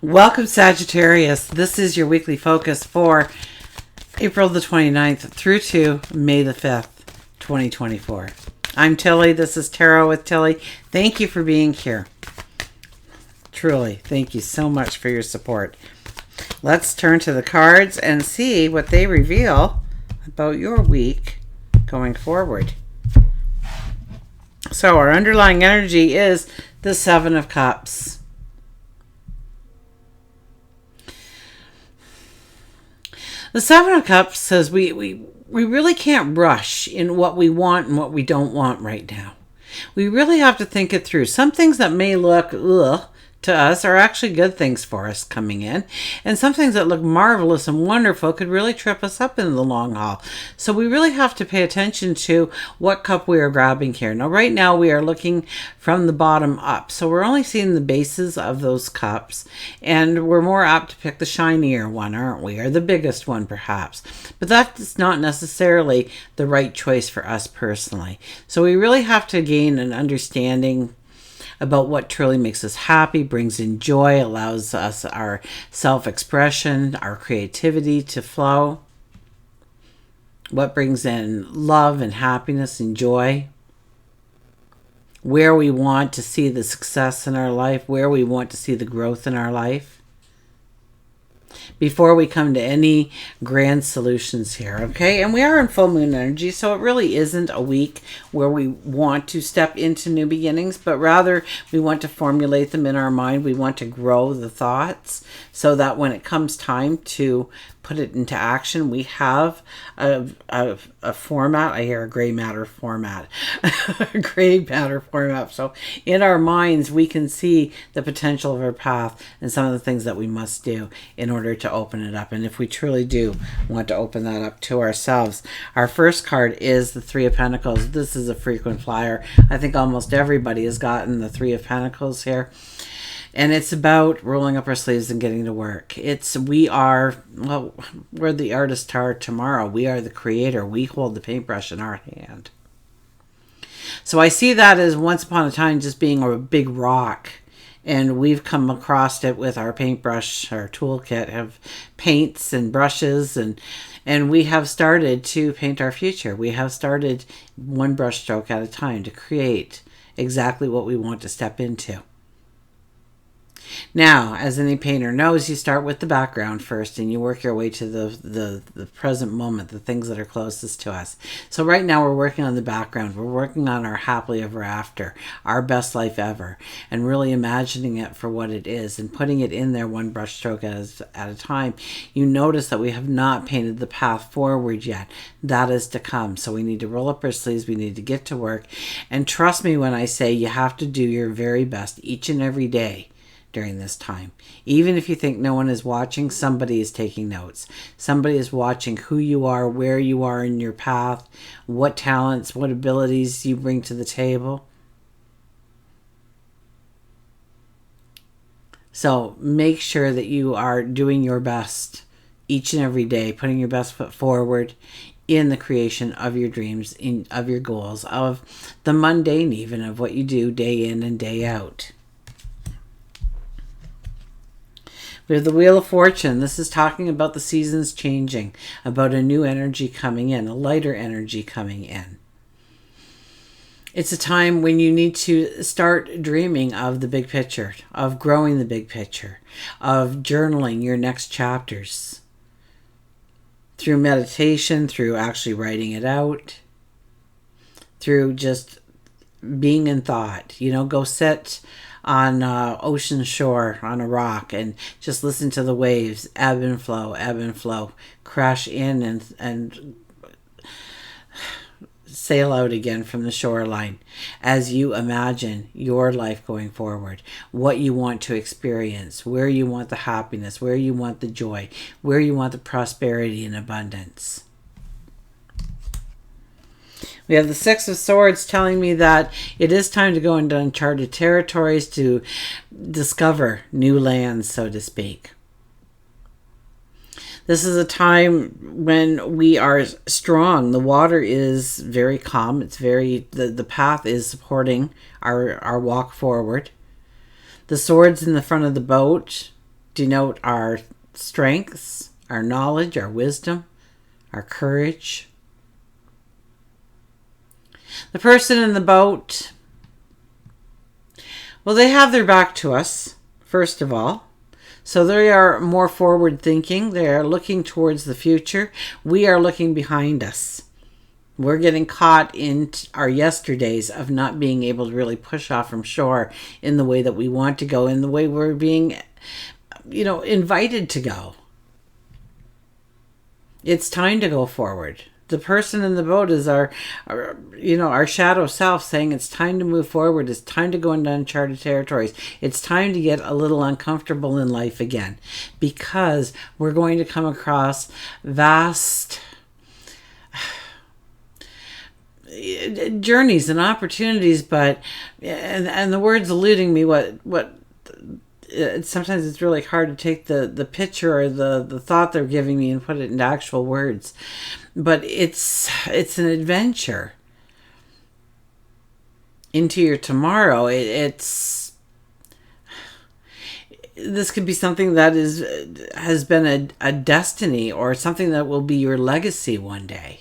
Welcome, Sagittarius. This is your weekly focus for April the 29th through to May the 5th, 2024. I'm Tilly. This is Tarot with Tilly. Thank you for being here. Truly, thank you so much for your support. Let's turn to the cards and see what they reveal about your week going forward. So our underlying energy is the Seven of Cups. The Seven of Cups says we really can't rush in what we want and what we don't want right now. We really have to think it through. Some things that may look to us are actually good things for us coming in. And some things that look marvelous and wonderful could really trip us up in the long haul. So we really have to pay attention to what cup we are grabbing here. Now, right now we are looking from the bottom up. So we're only seeing the bases of those cups. And we're more apt to pick the shinier one, aren't we? Or the biggest one, perhaps. But that's not necessarily the right choice for us personally. So we really have to gain an understanding about what truly makes us happy, brings in joy, allows us our self-expression, our creativity to flow. What brings in love and happiness and joy. Where we want to see the success in our life, where we want to see the growth in our life. Before we come to any grand solutions here, okay? And we are in full moon energy, so it really isn't a week where we want to step into new beginnings, but rather we want to formulate them in our mind. We want to grow the thoughts so that when it comes time to put it into action, we have a format. I hear a gray matter format. A gray matter format. So in our minds, we can see the potential of our path and some of the things that we must do in order to open it up. And if we truly do want to open that up to ourselves, our first card is the Three of Pentacles. This is a frequent flyer. I think almost everybody has gotten the Three of Pentacles here. And it's about rolling up our sleeves and getting to work. We're the artist are tomorrow. We are the creator. We hold the paintbrush in our hand. So I see that as once upon a time just being a big rock. And we've come across it with our paintbrush, our toolkit of paints and brushes. And we have started to paint our future. We have started one brush stroke at a time to create exactly what we want to step into. Now, as any painter knows, you start with the background first and you work your way to the present moment, the things that are closest to us. So right now we're working on the background. We're working on our happily ever after, our best life ever, and really imagining it for what it is and putting it in there one brush stroke at a time. You notice that we have not painted the path forward yet. That is to come. So we need to roll up our sleeves. We need to get to work. And trust me when I say you have to do your very best each and every day during this time. Even if you think no one is watching, somebody is taking notes. Somebody is watching who you are, where you are in your path, what talents, what abilities you bring to the table. So make sure that you are doing your best each and every day, putting your best foot forward in the creation of your dreams, of your goals, of the mundane even, of what you do day in and day out. We have the Wheel of Fortune. This is talking about the seasons changing, about a new energy coming in, a lighter energy coming in. It's a time when you need to start dreaming of the big picture, of growing the big picture, of journaling your next chapters. Through meditation, through actually writing it out, through just being in thought. Go sit on ocean shore on a rock and just listen to the waves ebb and flow, crash in and sail out again from the shoreline as you imagine your life going forward, what you want to experience, where you want the happiness, where you want the joy, where you want the prosperity and abundance. We have the Six of Swords telling me that it is time to go into uncharted territories to discover new lands, so to speak. This is a time when we are strong. The water is very calm. It's the path is supporting our walk forward. The swords in the front of the boat denote our strengths, our knowledge, our wisdom, our courage. The person in the boat, well, they have their back to us, first of all. So they are more forward thinking. They are looking towards the future. We are looking behind us. We're getting caught in our yesterdays of not being able to really push off from shore in the way that we want to go, in the way we're being, invited to go. It's time to go forward. The person in the boat is our shadow self saying it's time to move forward. It's time to go into uncharted territories. It's time to get a little uncomfortable in life again, because we're going to come across vast journeys and opportunities, but and the word's eluding me. Sometimes it's really hard to take the picture or the thought they're giving me and put it into actual words. But it's an adventure into your tomorrow. This could be something that has been a destiny, or something that will be your legacy one day.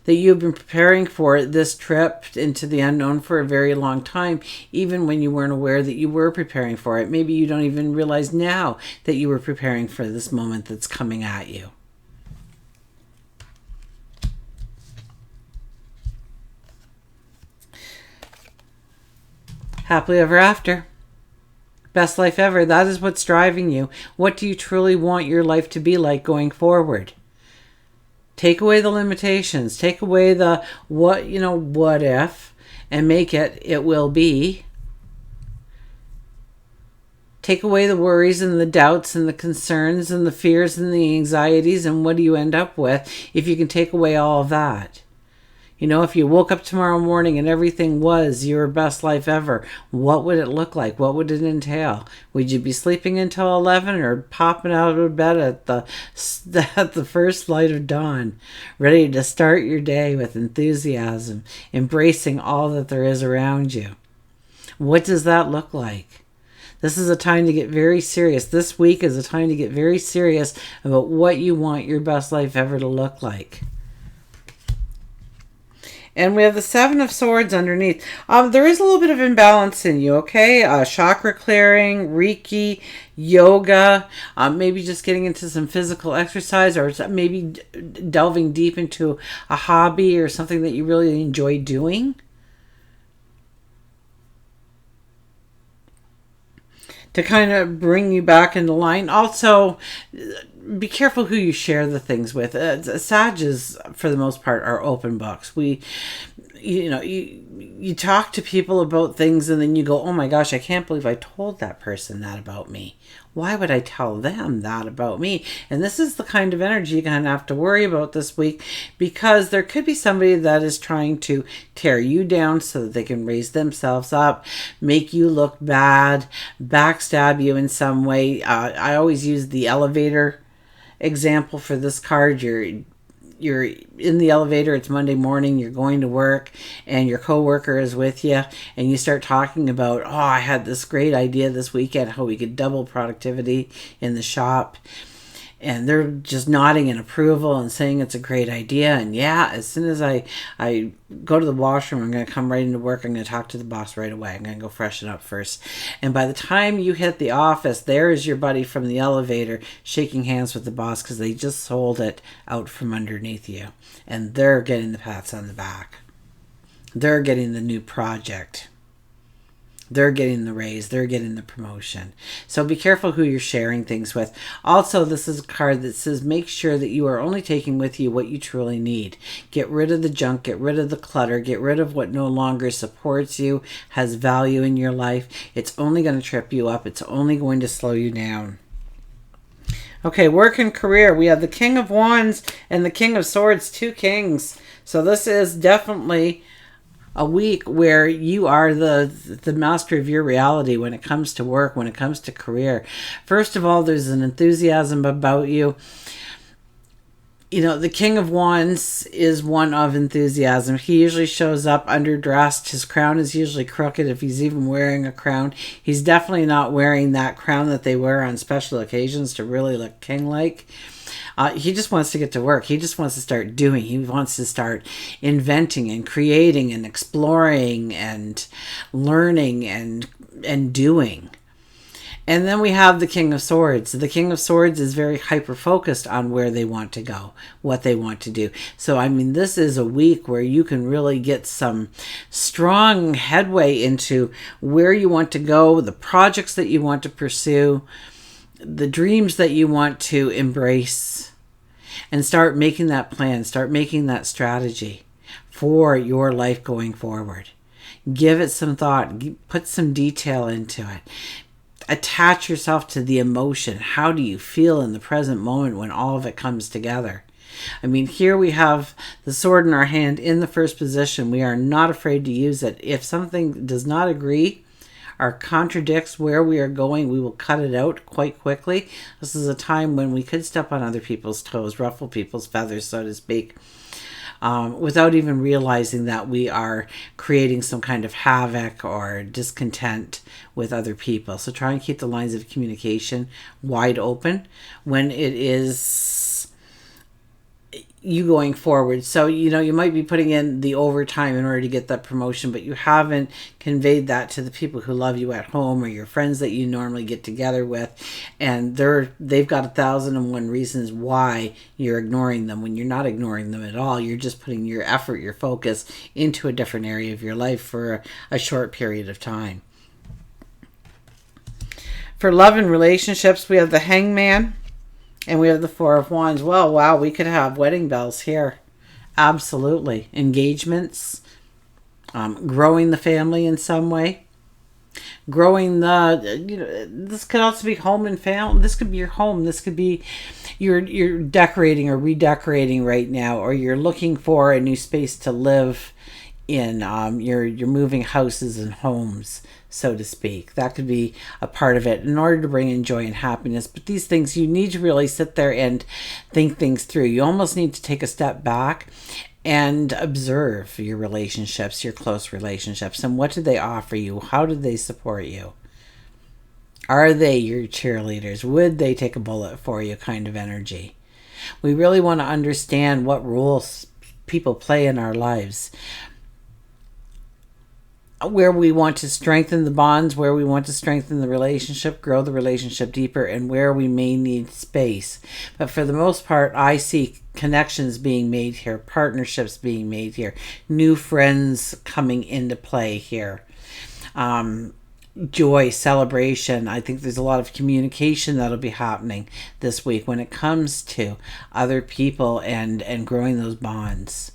That you've been preparing for this trip into the unknown for a very long time, even when you weren't aware that you were preparing for it. Maybe you don't even realize now that you were preparing for this moment that's coming at you. Happily ever after. Best life ever. That is what's driving you. What do you truly want your life to be like going forward? Take away the limitations. Take away the what if, and make it will be. Take away the worries and the doubts and the concerns and the fears and the anxieties, and what do you end up with if you can take away all of that? If you woke up tomorrow morning and everything was your best life ever, what would it look like? What would it entail? Would you be sleeping until 11, or popping out of bed at the first light of dawn, ready to start your day with enthusiasm, embracing all that there is around you? What does that look like? This is a time to get very serious. This week is a time to get very serious about what you want your best life ever to look like. And we have the Seven of Swords underneath. There is a little bit of imbalance in you, okay? Chakra clearing, Reiki, yoga, maybe just getting into some physical exercise, or maybe delving deep into a hobby or something that you really enjoy doing. To kind of bring you back into line. Also, be careful who you share the things with. Sages, for the most part, are open books. You talk to people about things, and then you go, oh my gosh, I can't believe I told that person that about me. Why would I tell them that about me? And this is the kind of energy you're going to have to worry about this week, because there could be somebody that is trying to tear you down so that they can raise themselves up, make you look bad, backstab you in some way. I always use the elevator example for this card. You're in the elevator, it's Monday morning, you're going to work, and your coworker is with you, and you start talking about, I had this great idea this weekend, how we could double productivity in the shop. And they're just nodding in approval and saying it's a great idea. And yeah, as soon as I go to the washroom, I'm going to come right into work. I'm going to talk to the boss right away. I'm going to go freshen up first. And by the time you hit the office, there is your buddy from the elevator shaking hands with the boss, because they just sold it out from underneath you. And they're getting the pats on the back. They're getting the new project. They're getting the raise. They're getting the promotion. So be careful who you're sharing things with. Also, this is a card that says make sure that you are only taking with you what you truly need. Get rid of the junk. Get rid of the clutter. Get rid of what no longer supports you, has value in your life. It's only going to trip you up. It's only going to slow you down. Okay, work and career. We have the King of Wands and the King of Swords, two kings. So this is definitely a week where you are the master of your reality when it comes to work, when it comes to career. First of all, there's an enthusiasm about you. The King of Wands is one of enthusiasm. He usually shows up underdressed. His crown is usually crooked if he's even wearing a crown. He's definitely not wearing that crown that they wear on special occasions to really look king-like. He just wants to get to work. He just wants to start doing. He wants to start inventing and creating and exploring and learning and doing. And then we have the King of Swords. The King of Swords is very hyper-focused on where they want to go, what they want to do. So, this is a week where you can really get some strong headway into where you want to go, the projects that you want to pursue, the dreams that you want to embrace, and start making that plan, start making that strategy for your life going forward. Give it some thought, put some detail into it. Attach yourself to the emotion. How do you feel in the present moment when all of it comes together? Here we have the sword in our hand in the first position. We are not afraid to use it. If something does not agree or contradicts where we are going, we will cut it out quite quickly. This is a time when we could step on other people's toes, ruffle people's feathers, so to speak, without even realizing that we are creating some kind of havoc or discontent with other people. So try and keep the lines of communication wide open when it is you going forward. So, you might be putting in the overtime in order to get that promotion, but you haven't conveyed that to the people who love you at home or your friends that you normally get together with. And they've got 1,001 reasons why you're ignoring them, when you're not ignoring them at all. You're just putting your effort, your focus into a different area of your life for a short period of time. For love and relationships, we have the Hangman. And we have the Four of Wands. Well, wow, we could have wedding bells here. Absolutely. Engagements. Growing the family in some way. Growing this could also be home and family. This could be your home. This could be you're decorating or redecorating right now, or you're looking for a new space to live in. You're moving houses and homes, so to speak. That could be a part of it in order to bring in joy and happiness. But these things, you need to really sit there and think things through. You almost need to take a step back and observe your relationships, your close relationships, and what do they offer you? How do they support you? Are they your cheerleaders? Would they take a bullet for you kind of energy? We really want to understand what roles people play in our lives, where we want to strengthen the bonds, where we want to strengthen the relationship, grow the relationship deeper, and where we may need space. But for the most part, I see connections being made here, partnerships being made here, new friends coming into play here. Joy, celebration. I think there's a lot of communication that'll be happening this week when it comes to other people and growing those bonds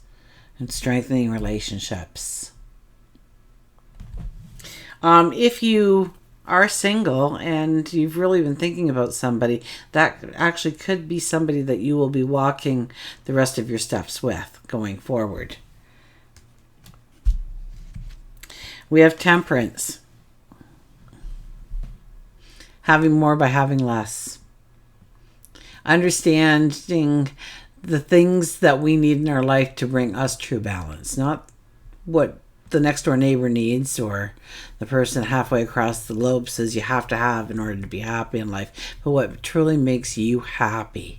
and strengthening relationships. If you are single and you've really been thinking about somebody, that actually could be somebody that you will be walking the rest of your steps with going forward. We have Temperance. Having more by having less. Understanding the things that we need in our life to bring us true balance, not what the next door neighbor needs or the person halfway across the globe says you have to have in order to be happy in life, but what truly makes you happy,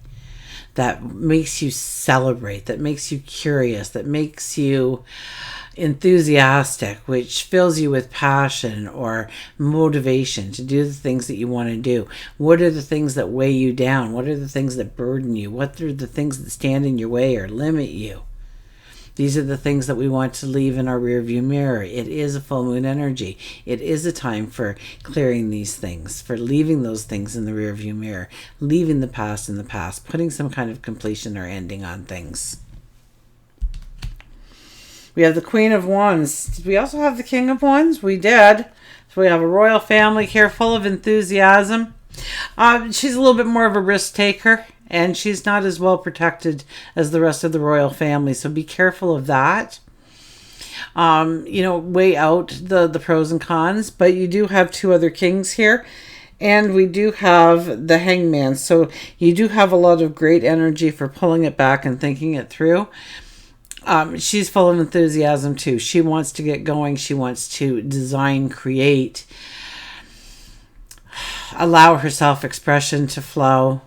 that makes you celebrate, that makes you curious, that makes you enthusiastic, which fills you with passion or motivation to do the things that you want to do. What are the things that weigh you down? What are the things that burden you? What are the things that stand in your way or limit you? These are the things that we want to leave in our rearview mirror. It is a full moon energy. It is a time for clearing these things, for leaving those things in the rearview mirror, leaving the past in the past, putting some kind of completion or ending on things. We have the Queen of Wands. Did we also have the King of Wands? We did. So we have a royal family here full of enthusiasm. She's a little bit more of a risk taker, and she's not as well protected as the rest of the royal family. So be careful of that. Weigh out the pros and cons. But you do have two other kings here. And we do have the Hangman. So you do have a lot of great energy for pulling it back and thinking it through. She's full of enthusiasm too. She wants to get going. She wants to design, create, allow her self-expression to flow.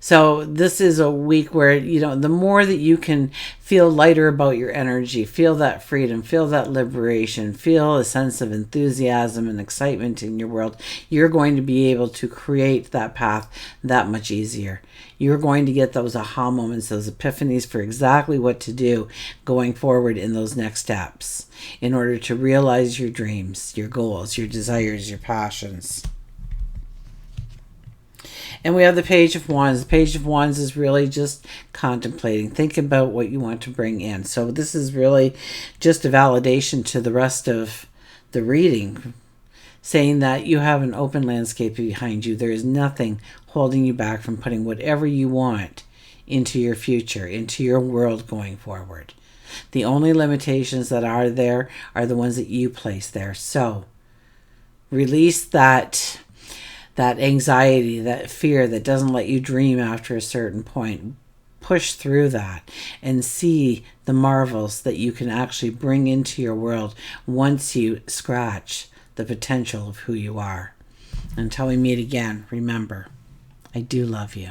So this is a week where, you know, the more that you can feel lighter about your energy, feel that freedom, feel that liberation, feel a sense of enthusiasm and excitement in your world, you're going to be able to create that path that much easier. You're going to get those aha moments, those epiphanies for exactly what to do going forward in those next steps in order to realize your dreams, your goals, your desires, your passions. And we have the Page of Wands. The Page of Wands is really just contemplating. Think about what you want to bring in. So this is really just a validation to the rest of the reading, saying that you have an open landscape behind you. There is nothing holding you back from putting whatever you want into your future, into your world going forward. The only limitations that are there are the ones that you place there. So release that anxiety, that fear that doesn't let you dream after a certain point. Push through that and see the marvels that you can actually bring into your world once you scratch the potential of who you are. Until we meet again, remember, I do love you.